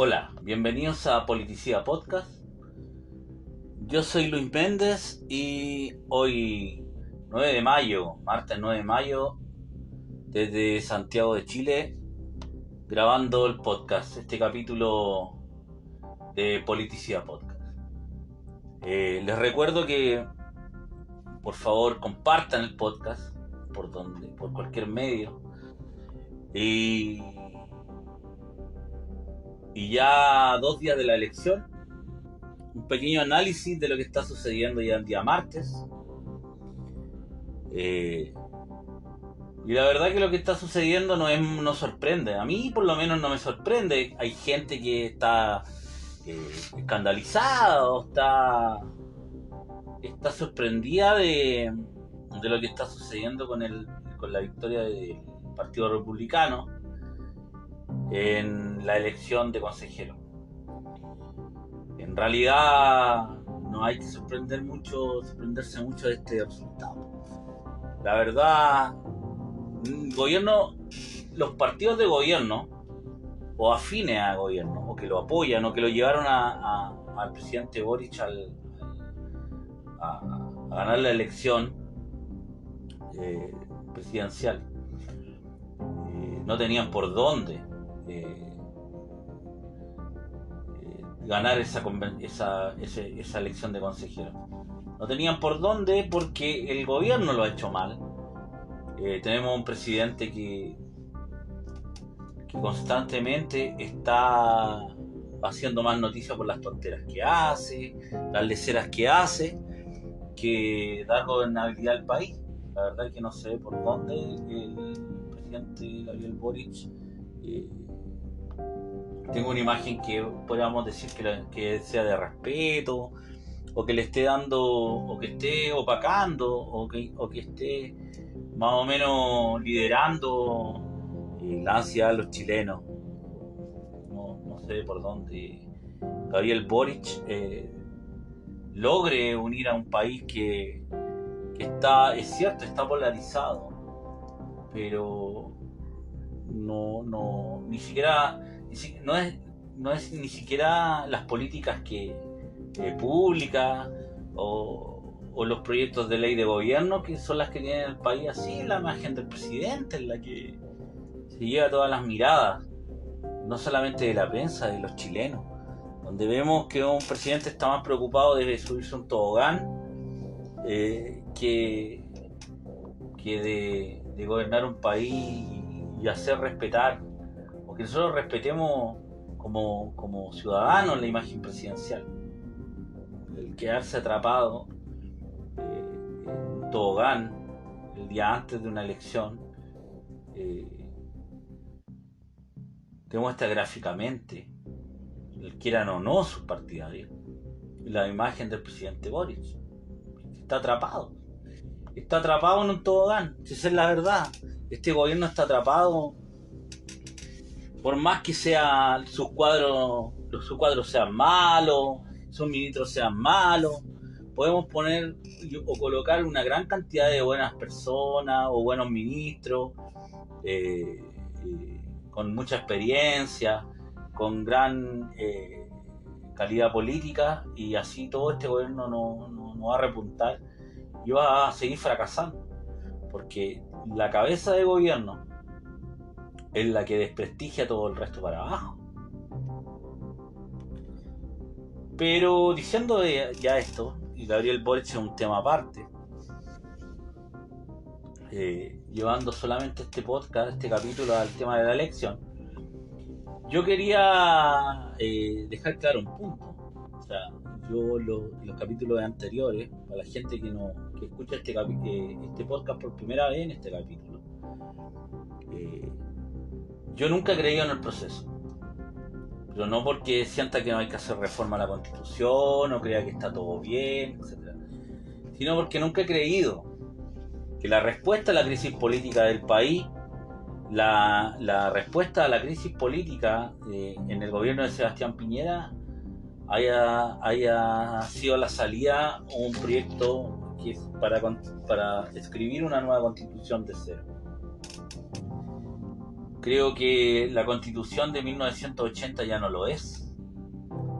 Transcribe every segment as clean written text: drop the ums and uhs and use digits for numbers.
Hola, bienvenidos a Politicidad Podcast. Yo soy Luis Méndez y hoy 9 de mayo, martes 9 de mayo, desde Santiago de Chile, grabando el podcast, este capítulo de Politicidad Podcast. Les recuerdo que por favor compartan el podcast por cualquier medio y ya 2 días de la elección, un pequeño análisis de lo que está sucediendo ya el día martes. Y la verdad que lo que está sucediendo no sorprende. A mí por lo menos no me sorprende. Hay gente que está escandalizada o está sorprendida de lo que está sucediendo con la victoria del Partido Republicano en la elección de consejeros. En realidad no hay que sorprenderse mucho de este resultado. La verdad, los partidos de gobierno o afines a gobierno, o que lo apoyan, o que lo llevaron al presidente Boric a ganar la elección presidencial, no tenían por dónde ganar esa elección de consejeros. No tenían por dónde porque el gobierno lo ha hecho mal. Tenemos un presidente que constantemente está haciendo más noticias por las tonteras que hace, las leceras que hace, que dar gobernabilidad al país. La verdad es que no sé por dónde el presidente Gabriel Boric tengo una imagen que podríamos decir que sea de respeto, o que le esté dando, o que esté opacando, o que esté más o menos liderando la ansiedad de los chilenos. No sé por dónde Gabriel Boric logre unir a un país que es cierto, está polarizado, pero no es ni siquiera las políticas públicas o los proyectos de ley de gobierno que son las que tienen el país así. La imagen del presidente es la que se lleva todas las miradas, no solamente de la prensa, de los chilenos, donde vemos que un presidente está más preocupado de subirse un tobogán que de gobernar un país y hacer respetar, o que nosotros respetemos como ciudadanos la imagen presidencial. El quedarse atrapado en un tobogán el día antes de una elección demuestra gráficamente, el quieran o no sus partidarios, la imagen del presidente Boric. Está atrapado en un tobogán, si esa es la verdad. Este gobierno está atrapado, por más que sus cuadros sean malos, sus ministros sean malos. Podemos poner o colocar una gran cantidad de buenas personas o buenos ministros con mucha experiencia, con gran calidad política, y así todo este gobierno no va a repuntar y va a seguir fracasando, porque la cabeza de gobierno es la que desprestigia todo el resto para abajo. Pero diciendo ya esto, y Gabriel Boric es un tema aparte, llevando solamente este podcast, este capítulo al tema de la elección, yo quería dejar claro un punto. O sea, yo los capítulos anteriores, para la gente que escucha este podcast por primera vez en este capítulo, yo nunca he creído en el proceso, pero no porque sienta que no hay que hacer reforma a la Constitución o crea que está todo bien, etc., sino porque nunca he creído que la respuesta a la crisis política del país, la respuesta a la crisis política en el gobierno de Sebastián Piñera haya sido la salida o un proyecto que es para escribir una nueva constitución de cero. Creo que la Constitución de 1980 ya no lo es.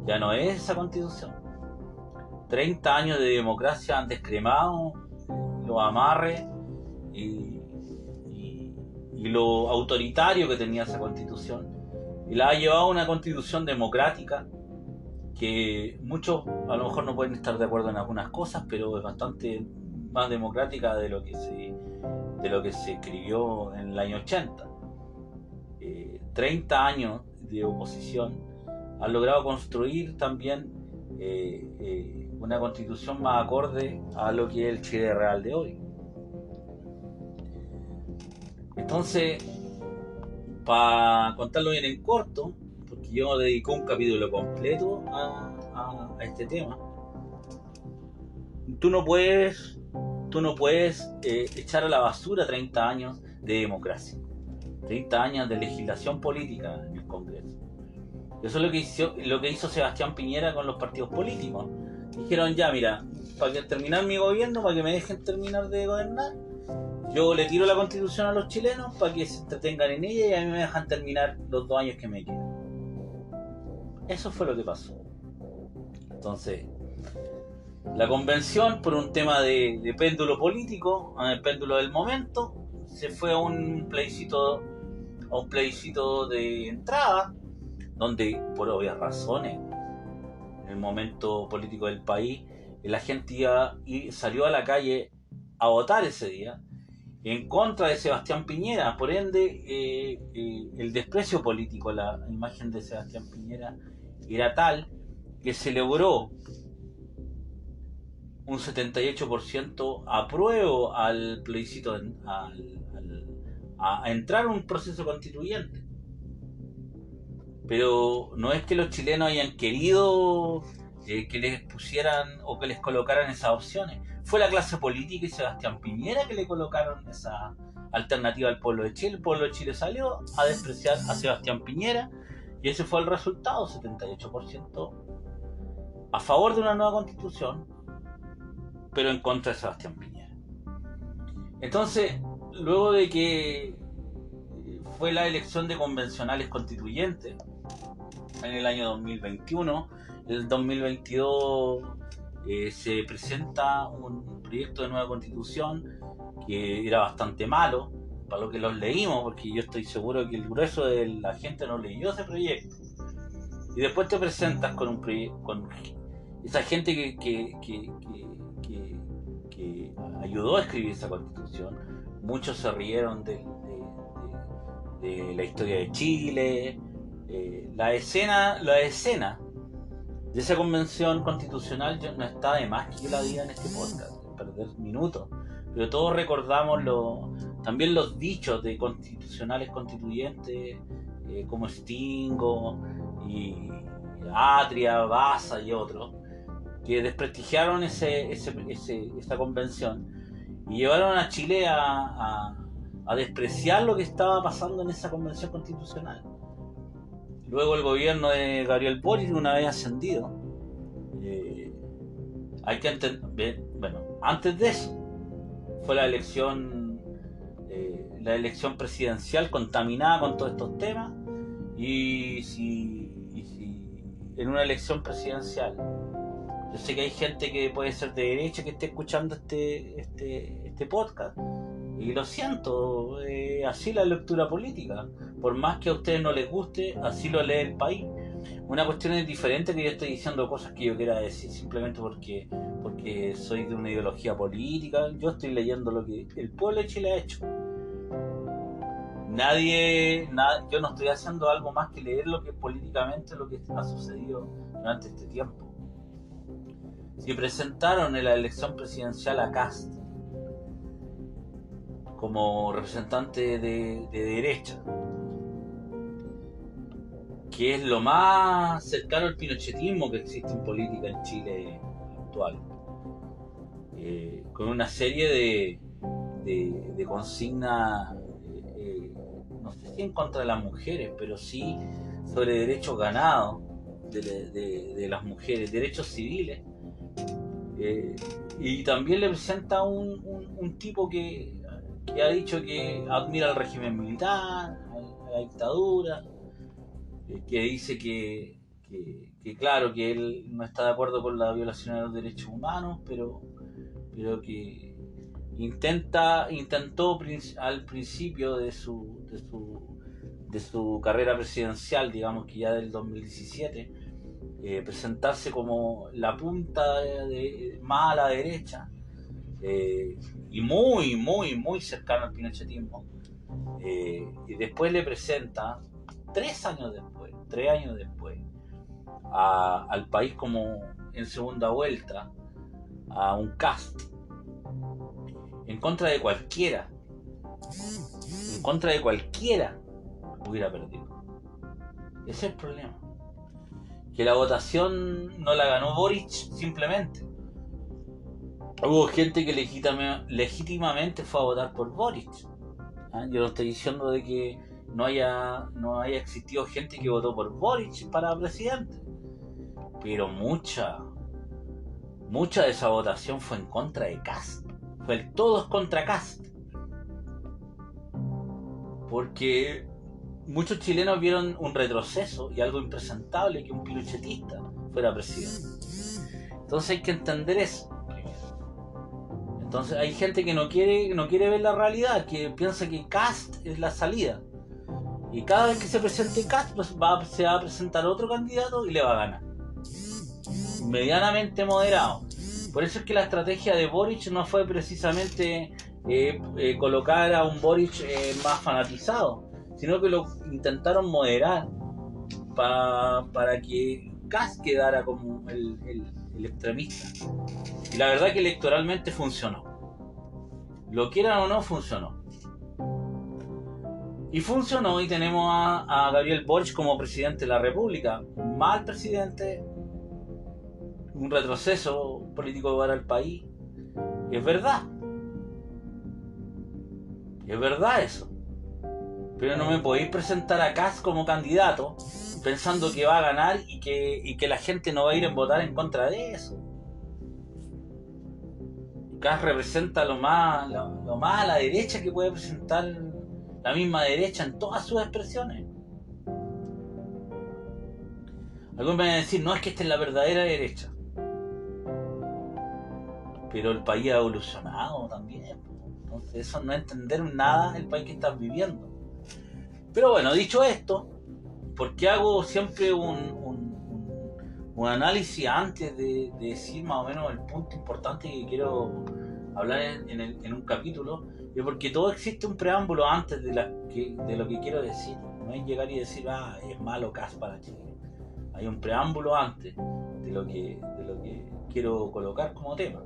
Ya no es esa Constitución. 30 años de democracia han descremado los amarres y lo autoritario que tenía esa Constitución. Y la ha llevado a una Constitución democrática que muchos a lo mejor no pueden estar de acuerdo en algunas cosas, pero es bastante más democrática de lo que se escribió en el año 80. 30 años de oposición han logrado construir también una constitución más acorde a lo que es el Chile real de hoy. Entonces, para contarlo bien en corto, porque yo dedico un capítulo completo a este tema, tú no puedes echar a la basura 30 años de democracia, 30 años de legislación política en el Congreso. Eso es lo que hizo Sebastián Piñera con los partidos políticos. Dijeron, ya mira, para terminar mi gobierno, para que me dejen terminar de gobernar, yo le tiro la Constitución a los chilenos para que se entretengan en ella y a mí me dejan terminar los 2 años que me quedan. Eso fue lo que pasó. Entonces, la convención, por un tema de péndulo político, el péndulo del momento, se fue a un plebiscito de entrada, donde por obvias razones, en el momento político del país, la gente salió a la calle a votar ese día en contra de Sebastián Piñera. Por ende, el desprecio político, la imagen de Sebastián Piñera era tal que se logró un 78% apruebo al plebiscito, a entrar a un proceso constituyente. Pero no es que los chilenos hayan querido que les pusieran o que les colocaran esas opciones. Fue la clase política y Sebastián Piñera que le colocaron esa alternativa al pueblo de Chile. El pueblo de Chile salió a despreciar a Sebastián Piñera y ese fue el resultado, 78% a favor de una nueva constitución, pero en contra de Sebastián Piñera. Entonces, luego de que fue la elección de convencionales constituyentes en el año 2021, en el 2022 se presenta un proyecto de nueva constitución que era bastante malo, para lo que los leímos, porque yo estoy seguro que el grueso de la gente no leyó ese proyecto. Y después te presentas con un proyecto, con esa gente que ayudó a escribir esa constitución. Muchos se rieron de la historia de Chile, la escena de esa convención constitucional. No está de más que yo la diga en este podcast, perder minutos, pero todos recordamos también los dichos de constitucionales constituyentes como Stingo y Atria, Baza y otros, que desprestigiaron esa convención y llevaron a Chile a despreciar lo que estaba pasando en esa convención constitucional. Luego el gobierno de Gabriel Boric, una vez ascendido, hay que entender, bueno, antes de eso fue la elección presidencial contaminada con todos estos temas, y si en una elección presidencial, yo sé que hay gente que puede ser de derecha que esté escuchando este podcast, y lo siento, así la lectura política, por más que a ustedes no les guste, así lo lee el país. Una cuestión es diferente que yo estoy diciendo cosas que yo quiera decir simplemente porque soy de una ideología política. Yo estoy leyendo lo que el pueblo de Chile ha hecho. Yo no estoy haciendo algo más que leer lo que políticamente lo que ha sucedido durante este tiempo. Si presentaron en la elección presidencial a Kast como representante de derecha, que es lo más cercano al pinochetismo que existe en política en Chile actual, con una serie de consignas, no sé si en contra de las mujeres, pero sí sobre derechos ganados de las mujeres, derechos civiles, y también le presenta un tipo que ha dicho que admira el régimen militar, la dictadura, que dice que claro, que él no está de acuerdo con la violación de los derechos humanos, pero que intentó al principio de su carrera presidencial, digamos que ya del 2017, presentarse como la punta más a la derecha, y muy cercano al pinochetismo, y después le presenta 3 años después al país como en segunda vuelta a un Kast en contra de cualquiera hubiera perdido. Ese es el problema, que la votación no la ganó Boric simplemente. Hubo gente que legítimamente fue a votar por Boric. Yo no estoy diciendo de que no haya existido gente que votó por Boric para presidente, pero mucha de esa votación fue en contra de Kast. Fue el todos contra Kast, porque muchos chilenos vieron un retroceso y algo impresentable que un pinochetista fuera presidente. Entonces hay que entender eso. Entonces hay gente que no quiere ver la realidad, que piensa que Kast es la salida. Y cada vez que se presente Kast, pues se va a presentar otro candidato y le va a ganar. Medianamente moderado. Por eso es que la estrategia de Boric no fue precisamente colocar a un Boric más fanatizado, sino que lo intentaron moderar para que Kast quedara como el extremista. Y la verdad que electoralmente funcionó. Lo quieran o no, funcionó. Y funcionó, y tenemos a Gabriel Boric como presidente de la República. Mal presidente, un retroceso político para el país. Es verdad eso. Pero no me podéis presentar a Kast como candidato pensando que va a ganar y que la gente no va a ir a votar en contra de eso. Kast representa lo más a la derecha que puede presentar la misma derecha en todas sus expresiones. Algunos me van a decir, no, es que esta es la verdadera derecha. Pero el país ha evolucionado también. Entonces eso no es entender nada el país que estás viviendo. Pero bueno, dicho esto, porque hago siempre un análisis antes de decir más o menos el punto importante que quiero hablar en un capítulo, y porque todo existe un preámbulo antes de lo que quiero decir. No es llegar y decir, es malo Kast para Chile. Hay un preámbulo antes de lo que quiero colocar como tema.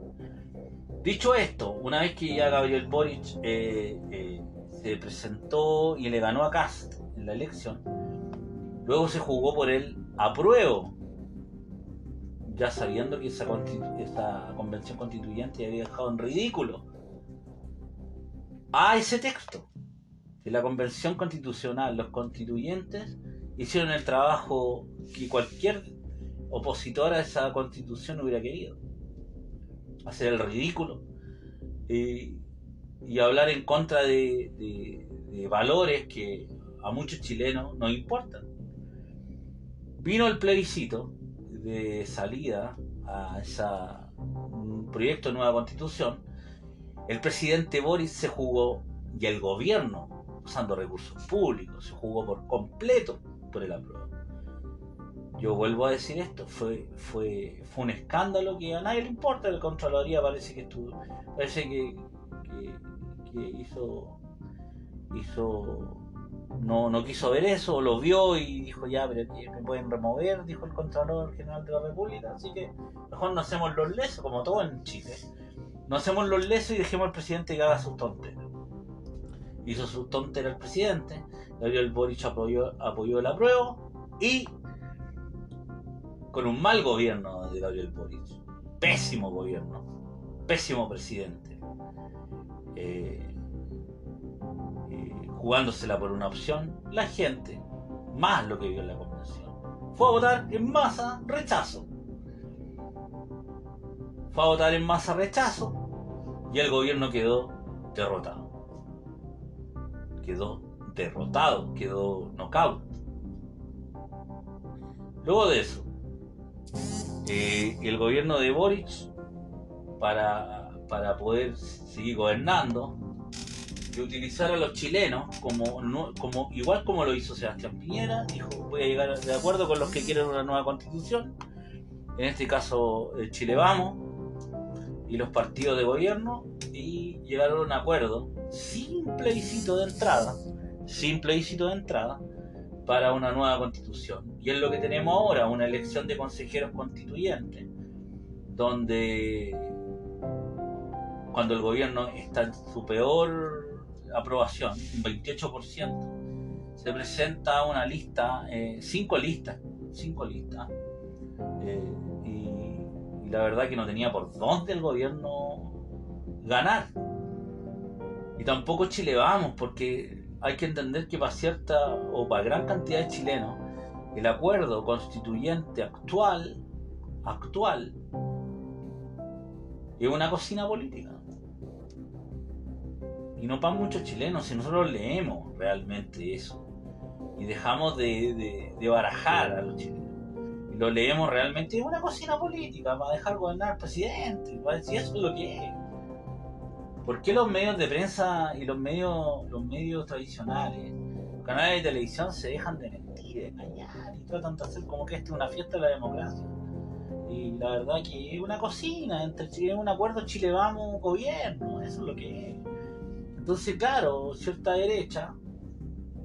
Dicho esto, una vez que ya Gabriel Boric se presentó y le ganó a Kast en la elección, luego se jugó por el apruebo, ya sabiendo que esa convención constituyente había dejado en ridículo a ese texto. De la convención constitucional, los constituyentes hicieron el trabajo que cualquier opositor a esa constitución hubiera querido: hacer el ridículo y hablar en contra de valores que a muchos chilenos nos importan. Vino el plebiscito de salida a ese proyecto de nueva constitución. El presidente Boric se jugó, y el gobierno, usando recursos públicos, se jugó por completo por el apruebo. Yo vuelvo a decir esto, fue un escándalo que a nadie le importa. La Contraloría parece que no quiso ver eso, o lo vio y dijo, ya, pero me pueden remover, dijo el Contralor General de la República, así que mejor no hacemos los lesos, como todo en Chile. No hacemos los lesos y dejemos al presidente que haga sus tonteras. Hizo sus tonteras el presidente. Gabriel Boric apoyó el apruebo, y con un mal gobierno de Gabriel Boric, pésimo gobierno, pésimo presidente, jugándosela por una opción, la gente, más lo que vio en la convención, fue a votar en masa rechazo. Y el gobierno quedó derrotado. derrotado, quedó knockout. Luego de eso, el gobierno de Boric, para poder seguir gobernando, de utilizar a los chilenos como igual como lo hizo Sebastián Piñera, dijo: voy a llegar de acuerdo con los que quieren una nueva constitución, en este caso Chile Vamos y los partidos de gobierno, y llegaron a un acuerdo sin plebiscito de entrada para una nueva constitución. Y es lo que tenemos ahora, una elección de consejeros constituyentes, donde cuando el gobierno está en su peor aprobación, un 28%, se presenta una lista, 5 listas, y la verdad que no tenía por dónde el gobierno ganar. Y tampoco Chile Vamos, porque hay que entender que para gran cantidad de chilenos, el acuerdo constituyente actual es una cocina política. Y no para muchos chilenos, si nosotros leemos realmente eso y dejamos de barajar a los chilenos y lo leemos realmente, es una cocina política para dejar gobernar al presidente, para decir eso es lo que es. ¿Por qué los medios de prensa y los medios tradicionales, los canales de televisión, se dejan de mentir, de engañar y tratan de hacer como que esta es una fiesta de la democracia? Y la verdad que es una cocina, es un acuerdo Chile Vamos gobierno, eso es lo que es. Entonces, claro, cierta derecha,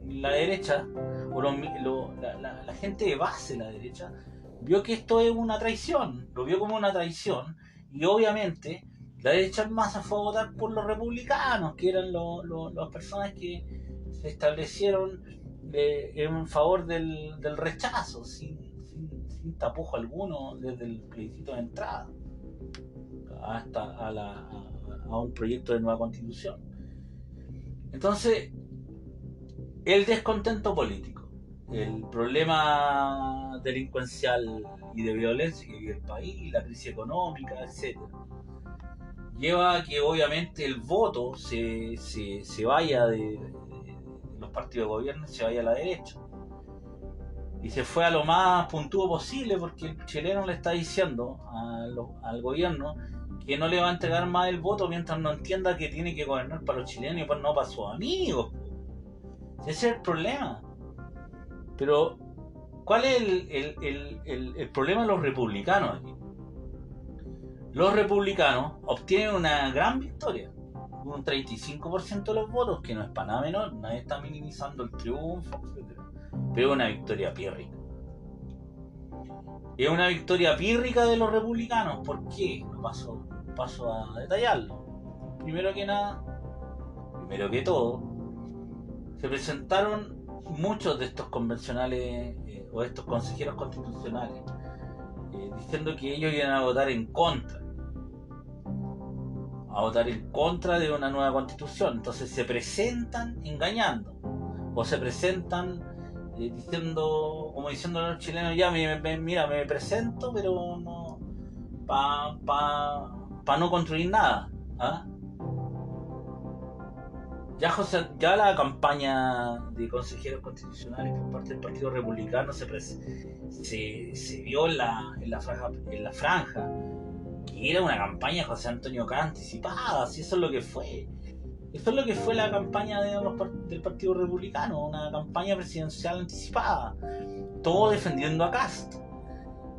la derecha, o la gente de base de la derecha, vio que esto es una traición, lo vio como una traición, y obviamente la derecha más se fue a votar por los republicanos, que eran las personas que se establecieron en favor del rechazo, sin tapujo alguno, desde el plebiscito de entrada hasta a un proyecto de nueva constitución. Entonces, el descontento político, el problema delincuencial y de violencia que vive el país, la crisis económica, etc., lleva a que obviamente el voto se vaya de los partidos de gobierno, se vaya a la derecha. Y se fue a lo más puntuo posible, porque el chileno le está diciendo al gobierno que no le va a entregar más el voto mientras no entienda que tiene que gobernar para los chilenos y no para sus amigos. Ese es el problema. Pero, ¿cuál es el problema de los republicanos aquí? Los republicanos obtienen una gran victoria, un 35% de los votos, que no es para nada menor, nadie está minimizando el triunfo, etc. Pero es una victoria pírrica. Es una victoria pírrica de los republicanos. ¿Por qué? Paso a detallarlo. Primero que todo, se presentaron muchos de estos convencionales o estos consejeros constitucionales diciendo que ellos iban a votar en contra de una nueva constitución. Entonces se presentan engañando, o se presentan diciendo a los chilenos: ya mira, me presento, pero no para no construir nada. ¿Ah? Ya la campaña de consejeros constitucionales por parte del Partido Republicano se vio en la franja, que era una campaña de José Antonio Caz anticipada. Si eso es lo que fue. Eso es lo que fue la campaña del Partido Republicano, una campaña presidencial anticipada, todo defendiendo a Cast.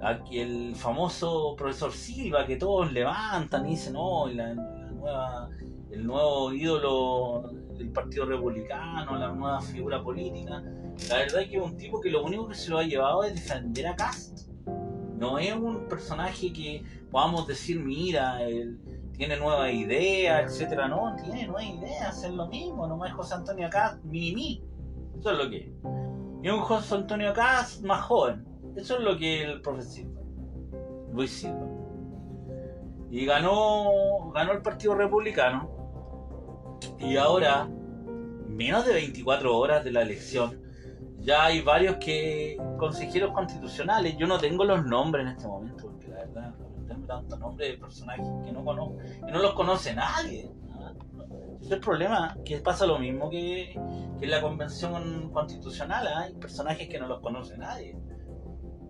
Aquí el famoso profesor Silva, que todos levantan y dicen: no, el nuevo ídolo del Partido Republicano, la nueva figura política. La verdad es que es un tipo que lo único que se lo ha llevado es defender a Cast. No es un personaje que podamos decir: mira, él tiene nuevas ideas, etcétera. No, tiene nuevas ideas, es lo mismo, nomás es José Antonio Caz mini. Eso es lo que es. Y un José Antonio Caz más joven. Eso es lo que es el profesor Silva, Luis Silva. Y ganó el Partido Republicano. Y ahora, menos de 24 horas de la elección, ya hay varios consejeros constitucionales. Yo no tengo los nombres en este momento, porque la verdad, tantos nombres de personajes que no conozco, que no los conoce nadie. Es el problema, que pasa lo mismo que en la convención constitucional. Hay personajes que no los conoce nadie.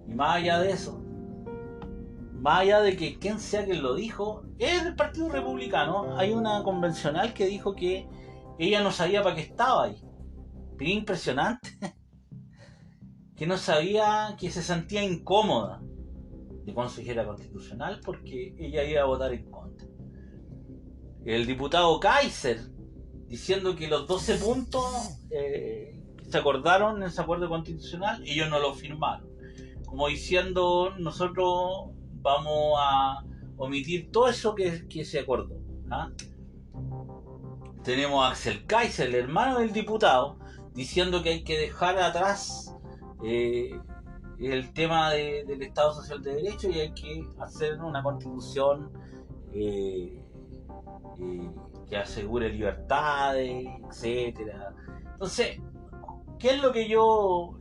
Y más allá de eso, más allá de que quien sea quien lo dijo, es del Partido Republicano. Hay una convencional que dijo que ella no sabía para qué estaba ahí. Pero impresionante. Que no sabía, que se sentía incómoda de consejera constitucional porque ella iba a votar en contra. El diputado Kaiser diciendo que los 12 puntos que se acordaron en ese acuerdo constitucional, ellos no lo firmaron. Como diciendo, nosotros vamos a omitir todo eso que se acordó. ¿Ah? Tenemos a Axel Kaiser, el hermano del diputado, diciendo que hay que dejar atrás el tema del Estado Social de Derecho y hay que hacer una constitución que asegure libertades, etcétera. Entonces, ¿qué es lo que yo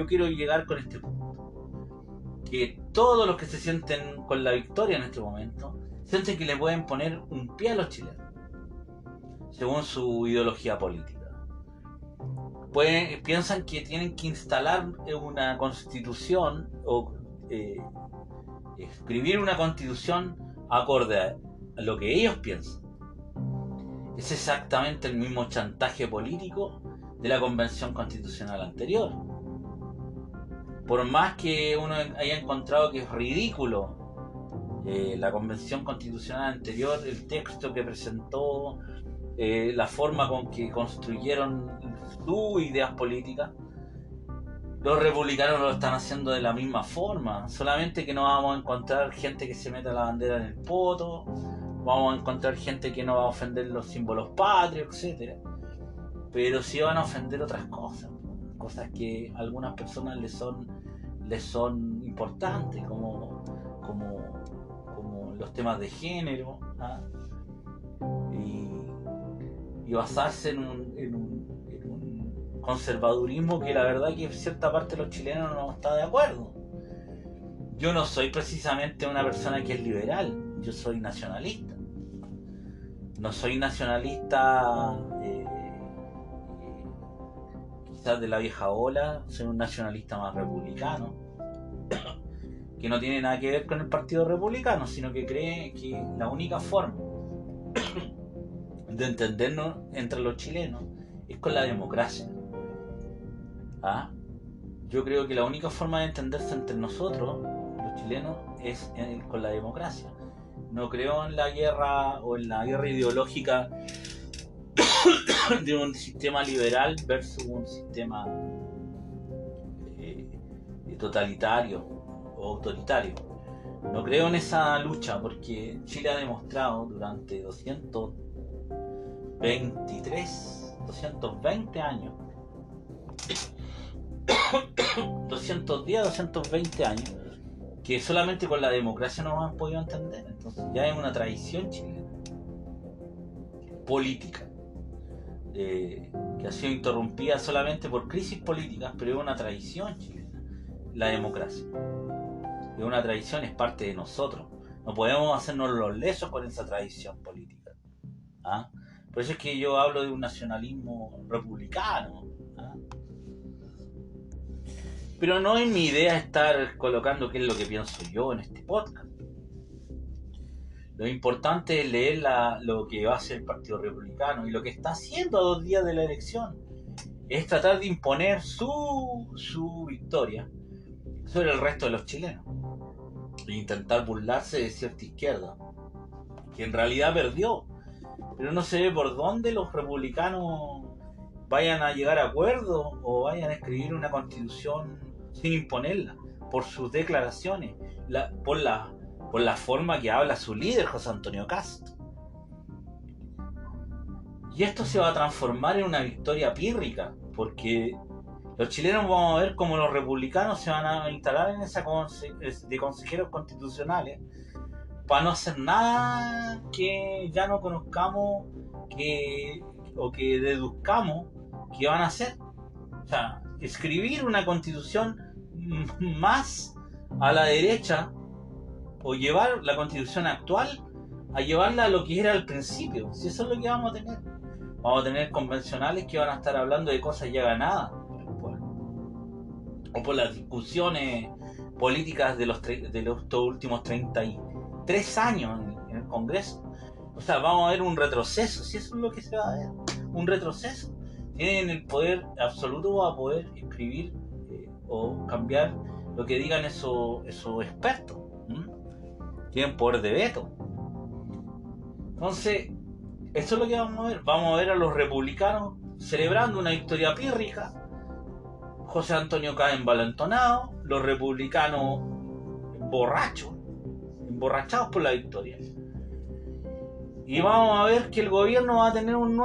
quiero llegar con este punto? Que todos los que se sienten con la victoria en este momento sienten que le pueden poner un pie a los chilenos según su ideología política. Piensan que tienen que instalar una constitución o escribir una constitución acorde a lo que ellos piensan. Es exactamente el mismo chantaje político de la convención constitucional anterior. Por más que uno haya encontrado que es ridículo la convención constitucional anterior, el texto que presentó, la forma con que construyeron sus ideas políticas, los republicanos lo están haciendo de la misma forma, solamente que no vamos a encontrar gente que se meta la bandera en el poto, vamos a encontrar gente que no va a ofender los símbolos patrios, etc. Pero sí van a ofender otras cosas que a algunas personas les son importantes, como los temas de género, ¿ah? Y basarse en un conservadurismo que la verdad que cierta parte de los chilenos no está de acuerdo. Yo no soy precisamente una persona que es liberal, yo soy nacionalista. No soy nacionalista quizás de la vieja ola, soy un nacionalista más republicano, que no tiene nada que ver con el Partido Republicano, sino que cree que la única forma de entendernos entre los chilenos es con la democracia. ¿Ah? Yo creo que la única forma de entenderse entre nosotros, los chilenos, es con la democracia. No creo en la guerra o en la guerra ideológica de un sistema liberal versus un sistema totalitario o autoritario. No creo en esa lucha porque Chile ha demostrado durante 220 años 220 años que solamente con la democracia no han podido entender. Entonces ya es una tradición chilena política que ha sido interrumpida solamente por crisis políticas, pero es una tradición chilena la democracia, es una tradición, es parte de nosotros, no podemos hacernos los lesos con esa tradición política. ¿Ah? Por eso es que yo hablo de un nacionalismo republicano. ¿Ah? Pero no es mi idea estar colocando qué es lo que pienso yo en este podcast. Lo importante es leer lo que va a hacer el Partido Republicano y lo que está haciendo a 2 días de la elección. Es tratar de imponer su victoria sobre el resto de los chilenos. E intentar burlarse de cierta izquierda, que en realidad perdió. Pero no se ve por dónde los republicanos vayan a llegar a acuerdos o vayan a escribir una constitución sin imponerla, por sus declaraciones, por la forma que habla su líder, José Antonio Kast. Y esto se va a transformar en una victoria pírrica, porque los chilenos vamos a ver cómo los republicanos se van a instalar en esa de consejeros constitucionales para no hacer nada que ya no conozcamos o que deduzcamos que van a hacer. O sea, escribir una constitución más a la derecha o llevar la constitución actual a llevarla a lo que era al principio. Si eso es lo que vamos a tener. Vamos a tener convencionales que van a estar hablando de cosas ya ganadas por el pueblo, o por las discusiones políticas de los últimos 33 años en el Congreso. O sea, vamos a ver un retroceso, si eso es lo que se va a ver, un retroceso. Tienen el poder absoluto a poder escribir o cambiar lo que digan esos expertos. Tienen poder de veto. Entonces, eso es lo que vamos a ver. Vamos a ver a los republicanos celebrando una victoria pírrica, José Antonio Caz envalentonado, los republicanos emborrachados por la victoria. Y vamos a ver que el gobierno va a tener un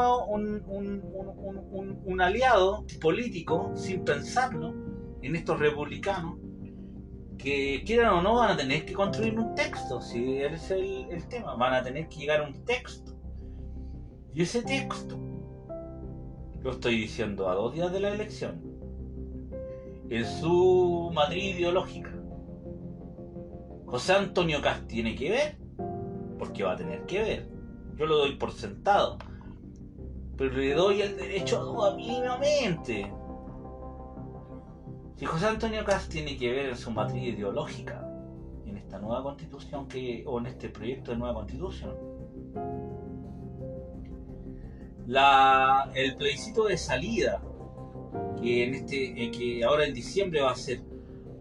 aliado político, sin pensarlo, en estos republicanos, que quieran o no van a tener que construir un texto. Si ese es el tema, van a tener que llegar a un texto. Y ese texto, lo estoy diciendo a 2 días de la elección, en su matriz ideológica, José Antonio Caz tiene que ver, porque va a tener que ver. Yo lo doy por sentado, pero le doy el derecho a duda mínimamente. Si José Antonio Caz tiene que ver en su matriz ideológica, en esta nueva constitución o en este proyecto de nueva constitución, el plebiscito de salida, que ahora en diciembre va a ser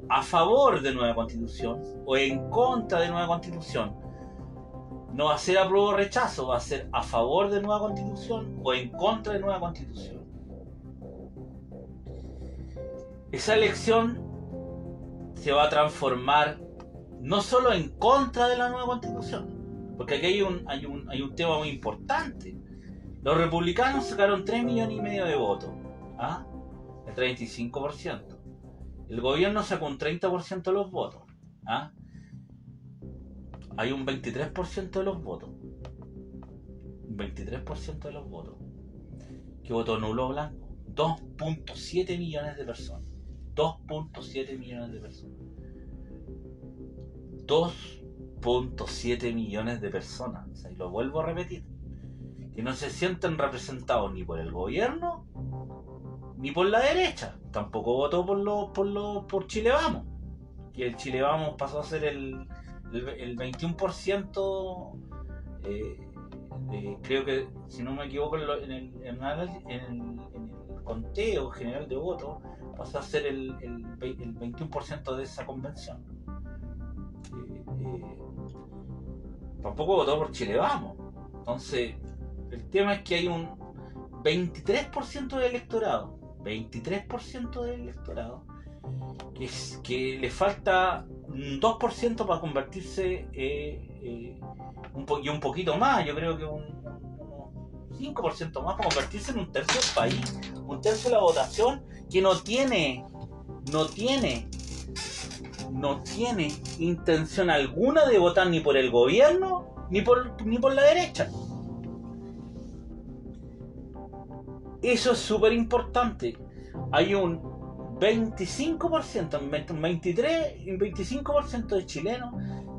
a favor de nueva constitución o en contra de nueva constitución, no va a ser apruebo o rechazo, va a ser a favor de nueva constitución o en contra de nueva constitución. Esa elección se va a transformar no solo en contra de la nueva constitución, porque aquí hay un tema muy importante. Los republicanos sacaron 3,5 millones de votos, el 35%. El gobierno sacó un 30% de los votos, hay un 23% de los votos. Un 23% de los votos que votó nulo o blanco. 2.7 millones de personas. 2.7 millones de personas. 2.7 millones de personas. O sea, y lo vuelvo a repetir. Que no se sienten representados ni por el gobierno ni por la derecha. Tampoco votó por Chile Vamos. Que el Chile Vamos pasó a ser el 21%, creo que, si no me equivoco, en el conteo general de votos, pasó a ser el 21% de esa convención. Tampoco votó por Chile Vamos. Entonces, el tema es que hay un 23% del electorado, 23% del electorado, que le falta un 2% para convertirse un poquito más, yo creo que un 5% más para convertirse en un tercio del país, un tercio de la votación, que no tiene intención alguna de votar ni por el gobierno ni por la derecha. Eso es súper importante. Hay un 25%, un 25% de chilenos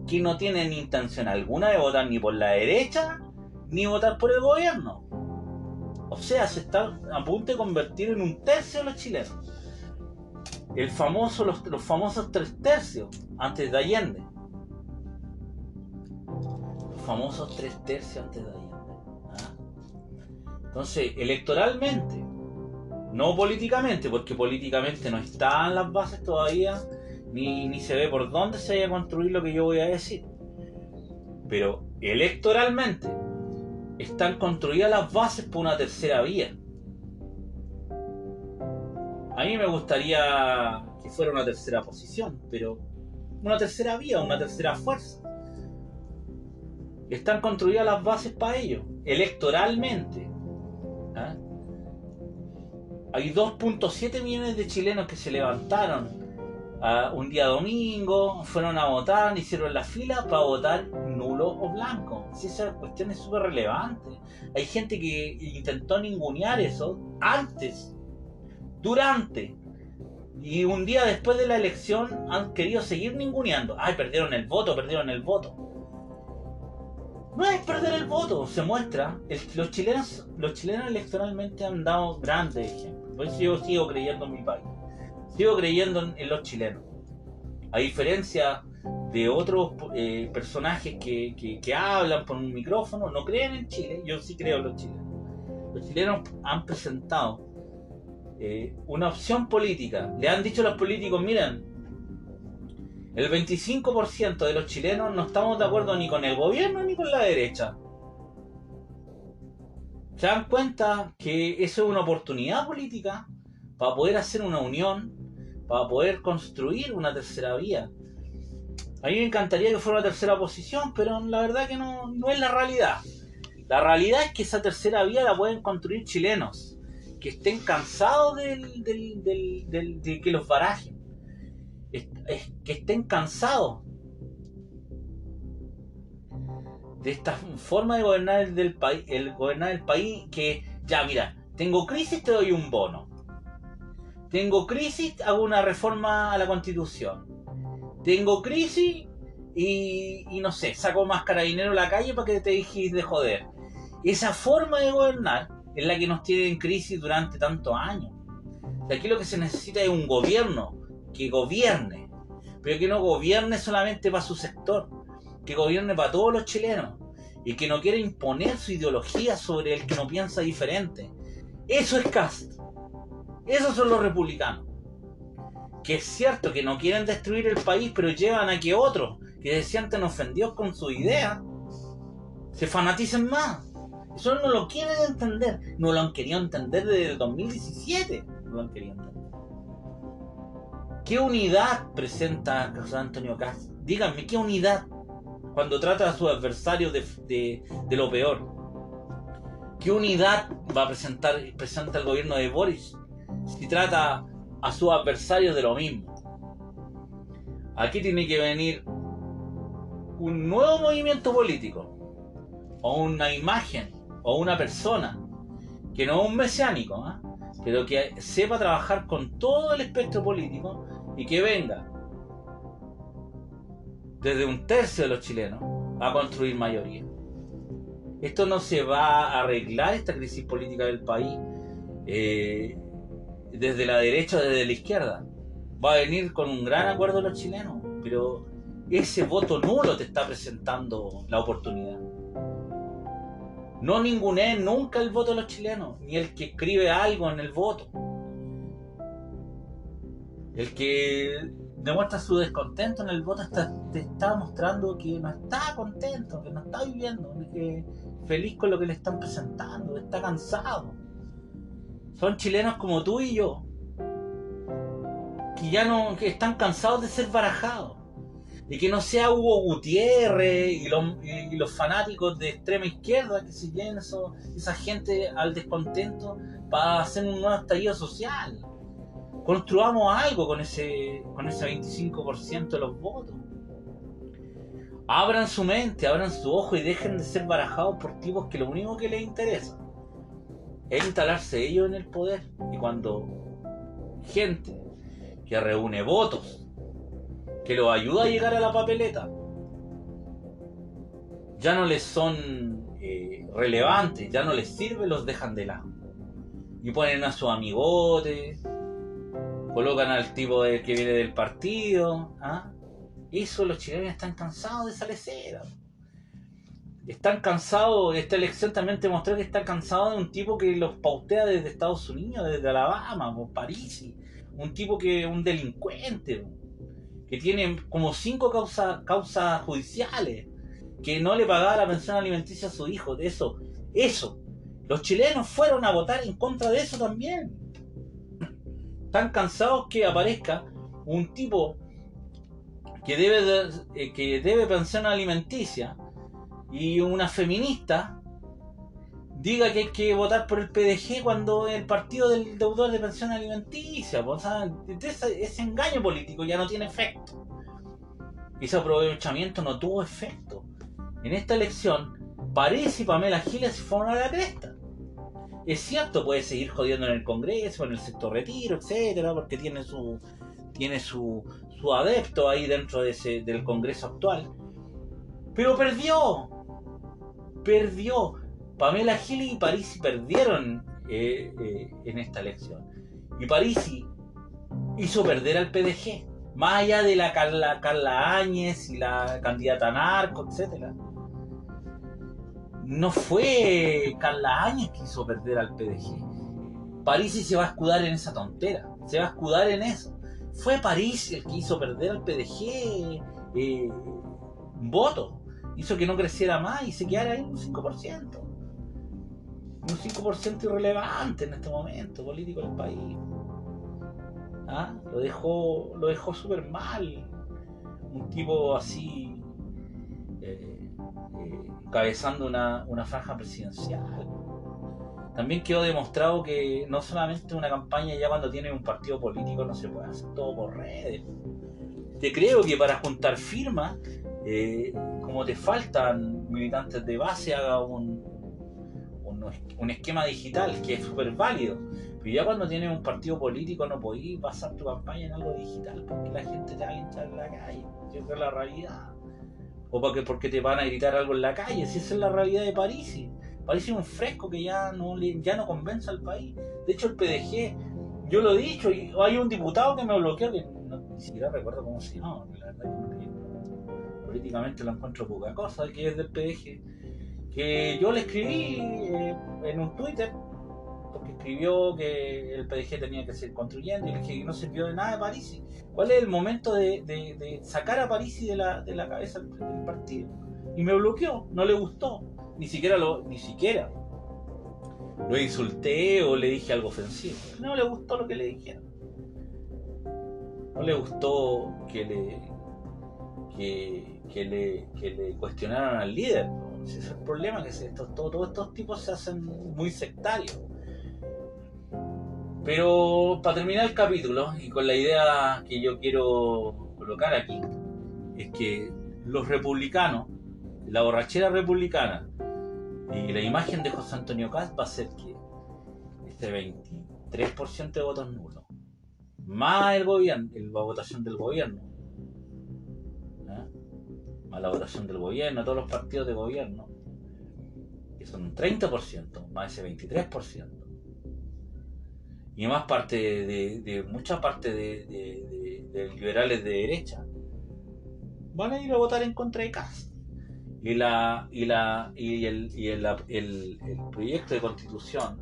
que no tienen intención alguna de votar ni por la derecha ni votar por el gobierno. O sea, se está a punto de convertir en un tercio de los chilenos. Los famosos 3/3 antes de Allende. Los famosos 3/3 antes de Allende. Entonces, electoralmente, no políticamente, porque políticamente no están las bases todavía, ni se ve por dónde se vaya a construir lo que yo voy a decir. Pero electoralmente están construidas las bases por una tercera vía. A mí me gustaría que fuera una tercera posición, pero una tercera vía, una tercera fuerza. Están construidas las bases para ello, electoralmente. Hay 2.7 millones de chilenos que se levantaron un día domingo, fueron a votar, hicieron la fila para votar nulo o blanco. Si esa cuestión es súper relevante. Hay gente que intentó ningunear eso antes, durante Y un día después de la elección han querido seguir ninguneando. Ay, perdieron el voto, perdieron el voto. No es perder el voto, se muestra. Los chilenos electoralmente han dado grandes ejemplos. Por eso yo sigo creyendo en mi país. Sigo creyendo en los chilenos. A diferencia de otros personajes que hablan por un micrófono, no creen en Chile, yo sí creo en los chilenos. Los chilenos han presentado una opción política. Le han dicho a los políticos, miren, el 25% de los chilenos no estamos de acuerdo ni con el gobierno ni con la derecha. ¿Se dan cuenta que eso es una oportunidad política para poder hacer una unión, para poder construir una tercera vía? A mí me encantaría que fuera una tercera posición, pero la verdad que no es la realidad. La realidad es que esa tercera vía la pueden construir chilenos que estén cansados de que los barajen, que estén cansados de esta forma de gobernar gobernar el país, que ya mira, tengo crisis, te doy un bono, tengo crisis, hago una reforma a la Constitución, tengo crisis y no sé, saco más carabineros a la calle para que te dejes de joder. Esa forma de gobernar es la que nos tiene en crisis durante tantos años. Aquí lo que se necesita es un gobierno que gobierne, pero que no gobierne solamente para su sector, que gobierne para todos los chilenos y que no quiera imponer su ideología sobre el que no piensa diferente. Eso es Kast. Esos son los republicanos. Que es cierto que no quieren destruir el país, pero llevan a que otros que se sienten ofendidos con su idea se fanaticen más. Eso no lo quieren entender. No lo han querido entender desde el 2017. No lo han querido entender. ¿Qué unidad presenta José Antonio Kast? Díganme, ¿qué unidad? Cuando trata a sus adversarios de lo peor. ¿Qué unidad va a presenta el gobierno de Boris si trata a sus adversarios de lo mismo? Aquí tiene que venir un nuevo movimiento político, o una imagen, o una persona, que no es un mesiánico, pero que sepa trabajar con todo el espectro político y que venga desde un tercio de los chilenos a construir mayoría. Esto no se va a arreglar, esta crisis política del país, desde la derecha o desde la izquierda. Va a venir con un gran acuerdo de los chilenos, pero ese voto nulo te está presentando la oportunidad. No ninguneen nunca el voto de los chilenos, ni el que escribe algo en el voto. El que demuestra su descontento en el voto te está mostrando que no está contento, que no está viviendo, que feliz con lo que le están presentando, está cansado. Son chilenos como tú y yo, que están cansados de ser barajados. Y que no sea Hugo Gutiérrez y los fanáticos de extrema izquierda que se llenen esa gente al descontento para hacer un nuevo estallido social. Construamos algo con ese 25% de los votos. Abran su mente, abran su ojo y dejen de ser barajados por tipos que lo único que les interesa es instalarse ellos en el poder. Y cuando gente que reúne votos, que los ayuda a llegar a la papeleta, ya no les son relevantes, ya no les sirve, los dejan de lado. Y ponen a sus amigotes, colocan al tipo que viene del partido. Eso, los chilenos están cansados de esa lecera. Están cansados. Esta elección también te mostró que están cansados de un tipo que los pautea desde Estados Unidos, desde Alabama, por París. Un tipo un delincuente, que tiene como 5 causas judiciales, que no le pagaba la pensión alimenticia a su hijo. Eso. Los chilenos fueron a votar en contra de eso también. Están cansados que aparezca un tipo que debe pensión alimenticia y una feminista diga que hay que votar por el PDG cuando el partido del deudor de pensión alimenticia. O sea, ese engaño político ya no tiene efecto. Ese aprovechamiento no tuvo efecto. En esta elección, París y Pamela Giles se fueron a la cresta. Es cierto, puede seguir jodiendo en el Congreso, en el sector retiro, etcétera, porque tiene su adepto ahí dentro del Congreso actual. Pero perdió. Pamela Giles y Parisi perdieron en esta elección. Y Parisi hizo perder al PDG. Más allá de la Carla Áñez y la candidata narco, etcétera. No fue Carla Áñez que hizo perder al PDG. Parisi se va a escudar en esa tontera. Se va a escudar en eso. Fue Parisi el que hizo perder al PDG votos. Hizo que no creciera más y se quedara ahí un 5%. Un 5% irrelevante en este momento político del país. ¿Ah? Lo dejó súper mal. Un tipo así encabezando una franja presidencial. También quedó demostrado que no solamente una campaña, ya cuando tiene un partido político no se puede hacer todo por redes. Te creo que para juntar firmas, como te faltan militantes de base, haga un esquema digital que es súper válido. Pero ya cuando tienes un partido político no podís basar tu campaña en algo digital, porque la gente te va a hinchar en la calle. Esa es la realidad. O porque te van a gritar algo en la calle. Si esa es la realidad de Parisi. Parisi es un fresco que ya no convence al país. De hecho, el PDG, yo lo he dicho, y hay un diputado que me bloqueó, que ni siquiera recuerdo cómo se llama, la verdad que políticamente lo encuentro poca cosa, que es del PDG, que yo le escribí en un Twitter, porque escribió que el PDG tenía que seguir construyendo, y le dije que no sirvió de nada de Parisi. ¿Cuál es el momento de sacar a Parisi de la cabeza del partido? Y me bloqueó, no le gustó, ni siquiera lo insulté o le dije algo ofensivo. No le gustó lo que le dijeron. No le gustó que le cuestionaran al líder. Ese es el problema, que todos estos tipos se hacen muy sectarios. Pero para terminar el capítulo, y con la idea que yo quiero colocar aquí, es que los republicanos, la borrachera republicana y la imagen de José Antonio Kast va a hacer que este 23% de votos nulos, más el gobierno, la votación del gobierno, más la votación del gobierno, todos los partidos de gobierno, que son un 30%, más ese 23%, y más parte de mucha parte de liberales de derecha, van a ir a votar en contra de Kast. Y el proyecto de constitución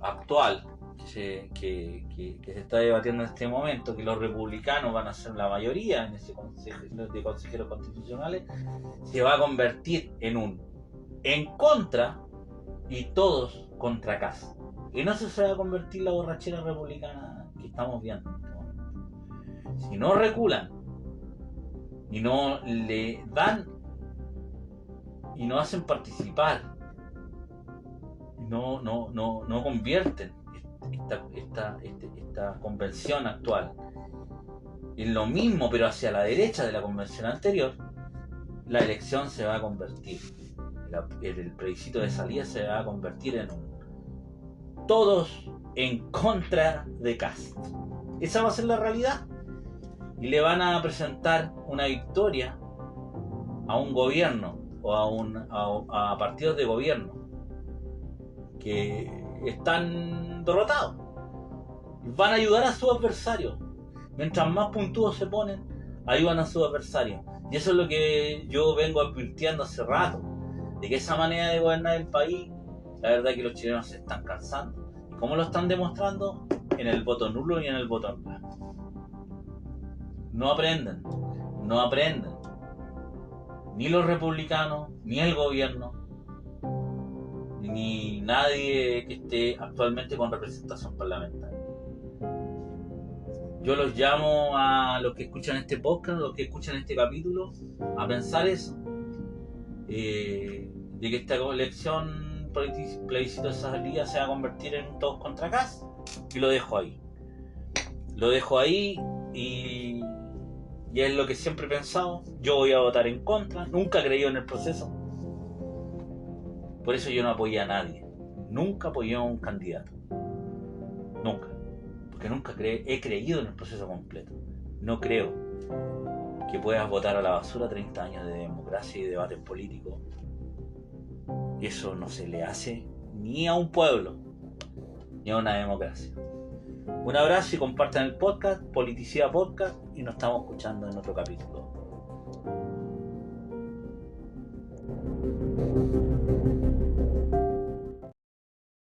actual que se está debatiendo en este momento, que los republicanos van a ser la mayoría en ese consejo de consejeros constitucionales, se va a convertir en contra y todos contra Kast. Y no se va a convertir la borrachera republicana que estamos viendo. Si no reculan y no le dan y no hacen participar, no convierten esta convención actual en lo mismo, pero hacia la derecha de la convención anterior, la elección se va a convertir, el plebiscito de salida se va a convertir en todos en contra de Kast. Esa va a ser la realidad, y le van a presentar una victoria a un gobierno o a partidos de gobierno que están derrotados. Van a ayudar a sus adversarios. Mientras más puntudos se ponen, ayudan a sus adversarios. Y eso es lo que yo vengo advirtiendo hace rato, de que esa manera de gobernar el país, la verdad es que los chilenos se están cansando. ¿Y cómo lo están demostrando? En el voto nulo y en el voto en blanco. No aprenden. Ni los republicanos, ni el gobierno, ni nadie que esté actualmente con representación parlamentaria. Yo los llamo a los que escuchan este podcast, los que escuchan este capítulo, a pensar eso, de que esta elección plebiscito de salida se va a convertir en todos contra Kast, y lo dejo ahí y es lo que siempre he pensado. Yo voy a votar en contra, nunca he creído en el proceso, por eso yo no apoyé a nadie, nunca apoyó a un candidato. Nunca. Porque nunca he creído en el proceso completo. No creo que puedas votar a la basura 30 años de democracia y debates políticos. Eso no se le hace ni a un pueblo, ni a una democracia. Un abrazo y compartan el podcast, Politicidad Podcast, y nos estamos escuchando en otro capítulo.